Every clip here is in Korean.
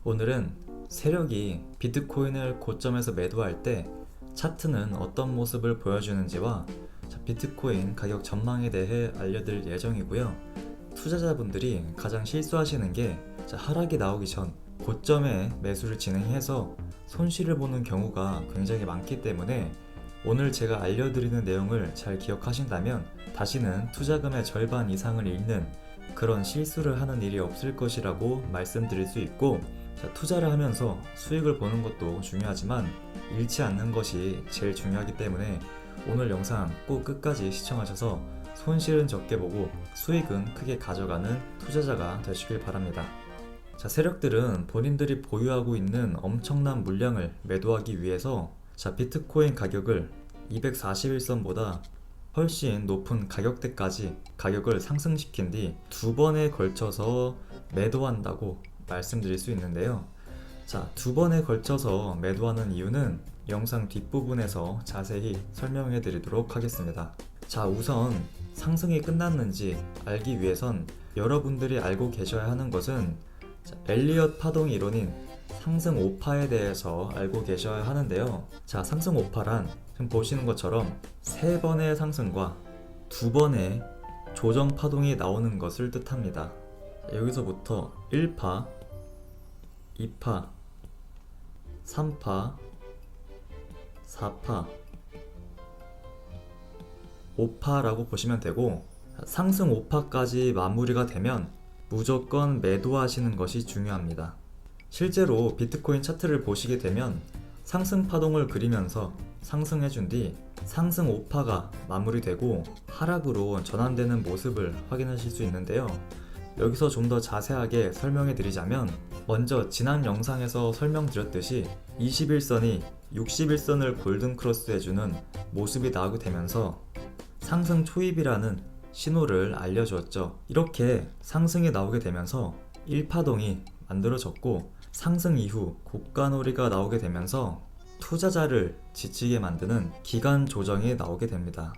오늘은 세력이 비트코인을 고점에서 매도할 때 차트는 어떤 모습을 보여주는지와 비트코인 가격 전망에 대해 알려드릴 예정이고요. 투자자분들이 가장 실수하시는 게 하락이 나오기 전 고점에 매수를 진행해서 손실을 보는 경우가 굉장히 많기 때문에 오늘 제가 알려드리는 내용을 잘 기억하신다면 다시는 투자금의 절반 이상을 잃는 그런 실수를 하는 일이 없을 것이라고 말씀드릴 수 있고, 투자를 하면서 수익을 보는 것도 중요하지만 잃지 않는 것이 제일 중요하기 때문에 오늘 영상 꼭 끝까지 시청하셔서 손실은 적게 보고 수익은 크게 가져가는 투자자가 되시길 바랍니다. 세력들은 본인들이 보유하고 있는 엄청난 물량을 매도하기 위해서 비트코인 가격을 241선보다 훨씬 높은 가격대까지 가격을 상승시킨 뒤 두 번에 걸쳐서 매도한다고 말씀드릴 수 있는데요. 두 번에 걸쳐서 매도하는 이유는 영상 뒷부분에서 자세히 설명해 드리도록 하겠습니다. 우선 상승이 끝났는지 알기 위해선 여러분들이 알고 계셔야 하는 것은 엘리엇 파동 이론인 상승 오파에 대해서 알고 계셔야 하는데요. 상승 오파란 지금 보시는 것처럼 3번의 상승과 2번의 조정 파동이 나오는 것을 뜻합니다. 여기서부터 1파, 2파, 3파, 4파, 5파라고 보시면 되고, 상승 5파까지 마무리가 되면 무조건 매도하시는 것이 중요합니다. 실제로 비트코인 차트를 보시게 되면 상승 파동을 그리면서 상승해준 뒤 상승 5파가 마무리되고 하락으로 전환되는 모습을 확인하실 수 있는데요. 여기서 좀 더 자세하게 설명해 드리자면, 먼저 지난 영상에서 설명드렸듯이 21선이 61선을 골든 크로스 해주는 모습이 나오게 되면서 상승 초입이라는 신호를 알려주었죠. 이렇게 상승이 나오게 되면서 1파동이 만들어졌고, 상승 이후 고가놀이가 나오게 되면서 투자자를 지치게 만드는 기간 조정이 나오게 됩니다.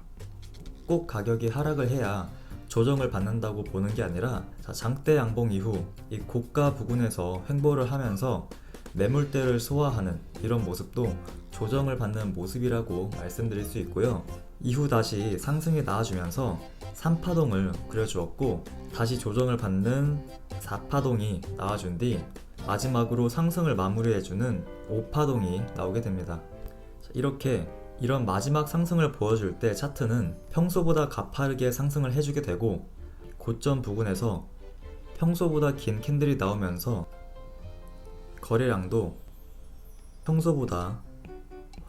꼭 가격이 하락을 해야 조정을 받는다고 보는 게 아니라 장대 양봉 이후 이 고가 부근에서 횡보를 하면서 매물대를 소화하는 이런 모습도 조정을 받는 모습이라고 말씀드릴 수 있고요. 이후 다시 상승이 나와주면서 3파동을 그려주었고, 다시 조정을 받는 4파동이 나와준 뒤 마지막으로 상승을 마무리해주는 5파동이 나오게 됩니다. 이런 마지막 상승을 보여줄 때 차트는 평소보다 가파르게 상승을 해주게 되고, 고점 부근에서 평소보다 긴 캔들이 나오면서 거래량도 평소보다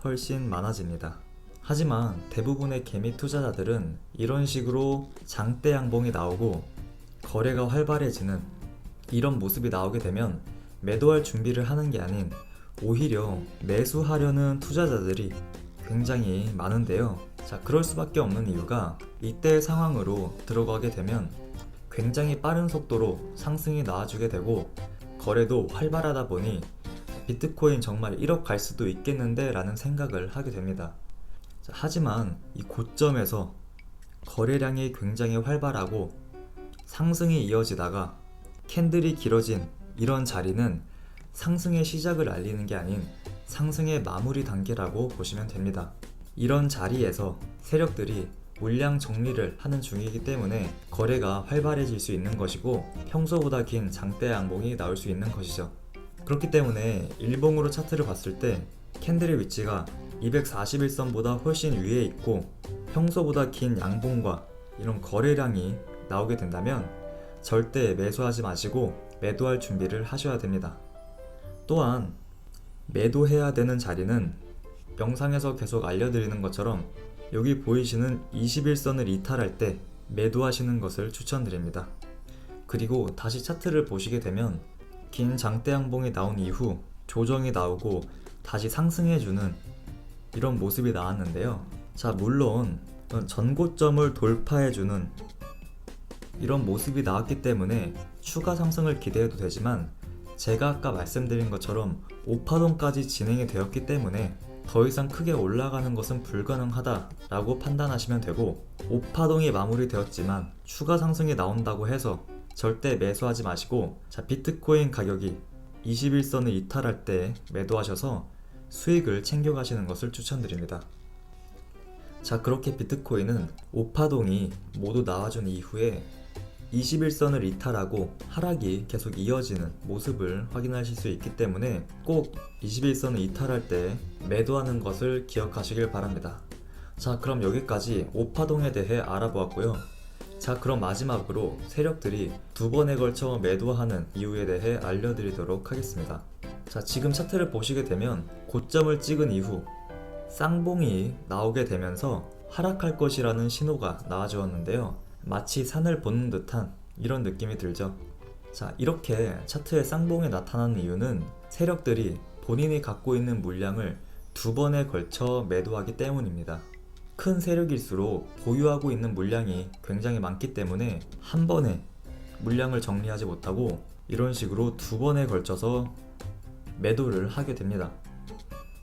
훨씬 많아집니다. 하지만 대부분의 개미 투자자들은 이런 식으로 장대 양봉이 나오고 거래가 활발해지는 이런 모습이 나오게 되면 매도할 준비를 하는 게 아닌 오히려 매수하려는 투자자들이 굉장히 많은데요. 그럴 수밖에 없는 이유가 이때 상황으로 들어가게 되면 굉장히 빠른 속도로 상승이 나와주게 되고 거래도 활발하다 보니 비트코인 정말 1억 갈 수도 있겠는데 라는 생각을 하게 됩니다. 하지만 이 고점에서 거래량이 굉장히 활발하고 상승이 이어지다가 캔들이 길어진 이런 자리는 상승의 시작을 알리는 게 아닌 상승의 마무리 단계라고 보시면 됩니다. 이런 자리에서 세력들이 물량 정리를 하는 중이기 때문에 거래가 활발해질 수 있는 것이고 평소보다 긴 장대 양봉이 나올 수 있는 것이죠. 그렇기 때문에 일봉으로 차트를 봤을 때 캔들의 위치가 241선보다 훨씬 위에 있고 평소보다 긴 양봉과 이런 거래량이 나오게 된다면 절대 매수하지 마시고 매도할 준비를 하셔야 됩니다. 또한 매도해야 되는 자리는 영상에서 계속 알려드리는 것처럼 여기 보이시는 21선을 이탈할 때 매도하시는 것을 추천드립니다. 그리고 다시 차트를 보시게 되면 긴 장대 양봉이 나온 이후 조정이 나오고 다시 상승해주는 이런 모습이 나왔는데요. 물론 전고점을 돌파해주는 이런 모습이 나왔기 때문에 추가 상승을 기대해도 되지만 제가 아까 말씀드린 것처럼 5파동까지 진행이 되었기 때문에 더 이상 크게 올라가는 것은 불가능하다라고 판단하시면 되고, 5파동이 마무리되었지만 추가 상승이 나온다고 해서 절대 매수하지 마시고, 자, 비트코인 가격이 21선을 이탈할 때 매도하셔서 수익을 챙겨가시는 것을 추천드립니다. 자, 그렇게 비트코인은 5파동이 모두 나와준 이후에 21선을 이탈하고 하락이 계속 이어지는 모습을 확인하실 수 있기 때문에 꼭 21선을 이탈할 때 매도하는 것을 기억하시길 바랍니다. 자, 그럼 여기까지 5파동에 대해 알아보았고요. 자, 그럼 마지막으로 세력들이 두 번에 걸쳐 매도하는 이유에 대해 알려드리도록 하겠습니다. 자, 지금 차트를 보시게 되면 고점을 찍은 이후 쌍봉이 나오게 되면서 하락할 것이라는 신호가 나와주었는데요. 마치 산을 보는 듯한 이런 느낌이 들죠. 자, 이렇게 차트에 쌍봉이 나타나는 이유는 세력들이 본인이 갖고 있는 물량을 두 번에 걸쳐 매도하기 때문입니다. 큰 세력일수록 보유하고 있는 물량이 굉장히 많기 때문에 한 번에 물량을 정리하지 못하고 이런 식으로 두 번에 걸쳐서 매도를 하게 됩니다.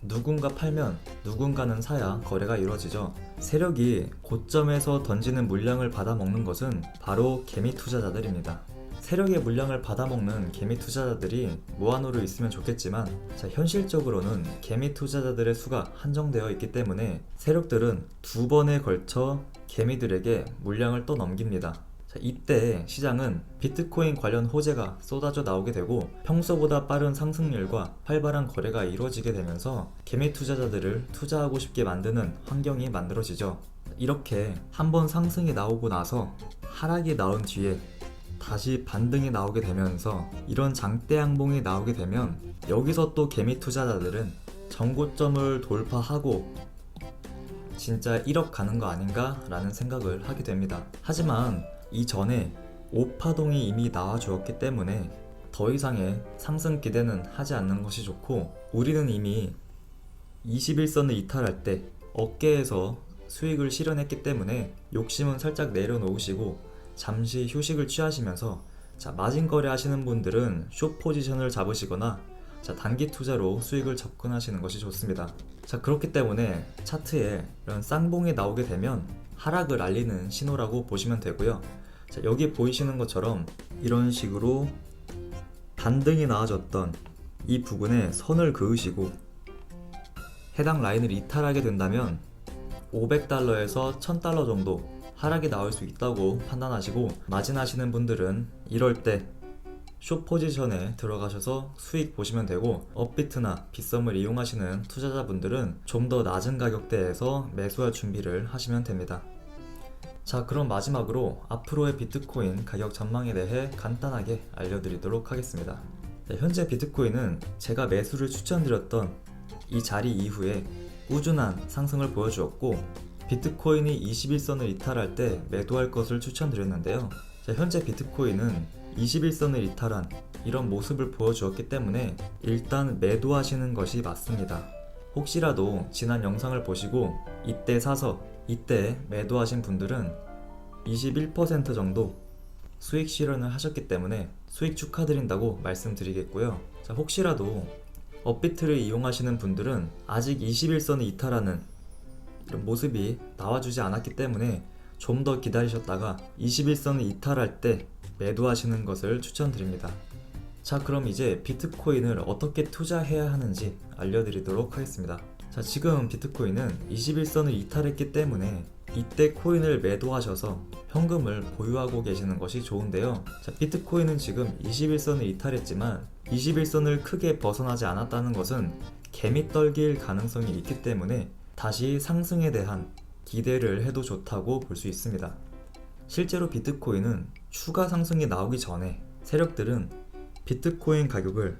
누군가 팔면 누군가는 사야 거래가 이루어지죠. 세력이 고점에서 던지는 물량을 받아먹는 것은 바로 개미 투자자들입니다. 세력의 물량을 받아먹는 개미 투자자들이 무한으로 있으면 좋겠지만, 자, 현실적으로는 개미 투자자들의 수가 한정되어 있기 때문에 세력들은 두 번에 걸쳐 개미들에게 물량을 또 넘깁니다. 자, 이때 시장은 비트코인 관련 호재가 쏟아져 나오게 되고 평소보다 빠른 상승률과 활발한 거래가 이루어지게 되면서 개미 투자자들을 투자하고 싶게 만드는 환경이 만들어지죠. 이렇게 한번 상승이 나오고 나서 하락이 나온 뒤에 다시 반등이 나오게 되면서 이런 장대 양봉이 나오게 되면 여기서 또 개미 투자자들은 전고점을 돌파하고 진짜 1억 가는 거 아닌가 라는 생각을 하게 됩니다. 하지만 이전에 5파동이 이미 나와 주었기 때문에 더 이상의 상승 기대는 하지 않는 것이 좋고, 우리는 이미 21선을 이탈할 때 어깨에서 수익을 실현했기 때문에 욕심은 살짝 내려놓으시고 잠시 휴식을 취하시면서, 자, 마진 거래 하시는 분들은 숏 포지션을 잡으시거나, 자, 단기 투자로 수익을 접근하시는 것이 좋습니다. 자, 그렇기 때문에 차트에 이런 쌍봉이 나오게 되면 하락을 알리는 신호라고 보시면 되고요. 자, 여기 보이시는 것처럼 이런 식으로 반등이 나와줬던 이 부분에 선을 그으시고 해당 라인을 이탈하게 된다면 500달러에서 1000달러 정도 하락이 나올 수 있다고 판단하시고, 마진하시는 분들은 이럴 때 숏 포지션에 들어가셔서 수익 보시면 되고, 업비트나 빗썸을 이용하시는 투자자분들은 좀 더 낮은 가격대에서 매수할 준비를 하시면 됩니다. 자, 그럼 마지막으로 앞으로의 비트코인 가격 전망에 대해 간단하게 알려드리도록 하겠습니다. 네, 현재 비트코인은 제가 매수를 추천드렸던 이 자리 이후에 꾸준한 상승을 보여주었고, 비트코인이 21선을 이탈할 때 매도할 것을 추천드렸는데요. 자, 현재 비트코인은 21선을 이탈한 이런 모습을 보여주었기 때문에 일단 매도하시는 것이 맞습니다. 혹시라도 지난 영상을 보시고 이때 사서 이때 매도하신 분들은 21% 정도 수익 실현을 하셨기 때문에 수익 축하드린다고 말씀드리겠고요. 자, 혹시라도 업비트를 이용하시는 분들은 아직 21선을 이탈하는 이런 모습이 나와주지 않았기 때문에 좀 더 기다리셨다가 21선을 이탈할 때 매도하시는 것을 추천드립니다. 자, 그럼 이제 비트코인을 어떻게 투자해야 하는지 알려드리도록 하겠습니다. 자, 지금 비트코인은 21선을 이탈했기 때문에 이때 코인을 매도하셔서 현금을 보유하고 계시는 것이 좋은데요. 자, 비트코인은 지금 21선을 이탈했지만 21선을 크게 벗어나지 않았다는 것은 개미 떨기일 가능성이 있기 때문에 다시 상승에 대한 기대를 해도 좋다고 볼 수 있습니다. 실제로 비트코인은 추가 상승이 나오기 전에 세력들은 비트코인 가격을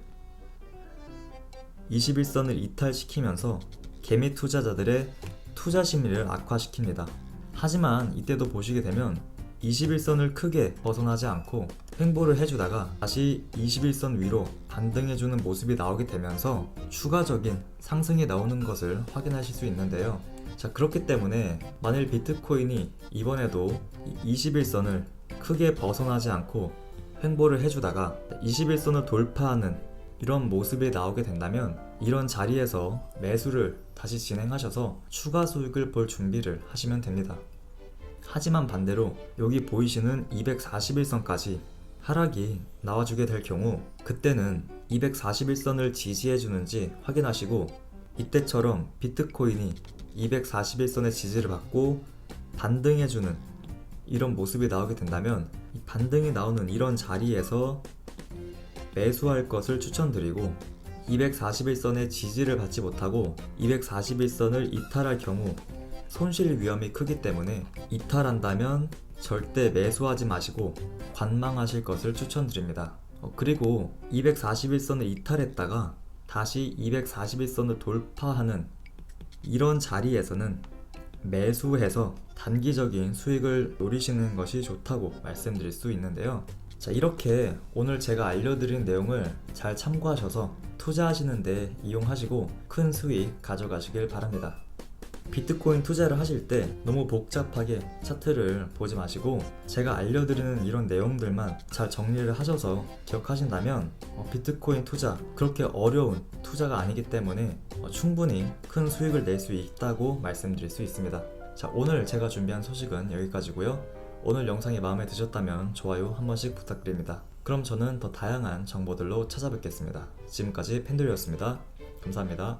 21선을 이탈시키면서 개미 투자자들의 투자 심리를 악화시킵니다. 하지만 이때도 보시게 되면 21선을 크게 벗어나지 않고 횡보를 해주다가 다시 21선 위로 반등해주는 모습이 나오게 되면서 추가적인 상승이 나오는 것을 확인하실 수 있는데요. 자, 그렇기 때문에 만일 비트코인이 이번에도 21선을 크게 벗어나지 않고 횡보를 해주다가 21선을 돌파하는 이런 모습이 나오게 된다면 이런 자리에서 매수를 다시 진행하셔서 추가 수익을 볼 준비를 하시면 됩니다. 하지만 반대로 여기 보이시는 241선까지 하락이 나와주게 될 경우 그때는 241선을 지지해주는지 확인하시고 이때처럼 비트코인이 241선의 지지를 받고 반등해주는 이런 모습이 나오게 된다면 이 반등이 나오는 이런 자리에서 매수할 것을 추천드리고 241선의 지지를 받지 못하고 241선을 이탈할 경우 손실 위험이 크기 때문에 이탈한다면 절대 매수하지 마시고 관망하실 것을 추천드립니다. 그리고 241선을 이탈했다가 다시 241선을 돌파하는 이런 자리에서는 매수해서 단기적인 수익을 노리시는 것이 좋다고 말씀드릴 수 있는데요. 자, 이렇게 오늘 제가 알려드린 내용을 잘 참고하셔서 투자하시는데 이용하시고 큰 수익 가져가시길 바랍니다. 비트코인 투자를 하실 때 너무 복잡하게 차트를 보지 마시고 제가 알려드리는 이런 내용들만 잘 정리를 하셔서 기억하신다면 비트코인 투자 그렇게 어려운 투자가 아니기 때문에 충분히 큰 수익을 낼 수 있다고 말씀드릴 수 있습니다. 자, 오늘 제가 준비한 소식은 여기까지고요. 오늘 영상이 마음에 드셨다면 좋아요 한 번씩 부탁드립니다. 그럼 저는 더 다양한 정보들로 찾아뵙겠습니다. 지금까지 펜들이었습니다. 감사합니다.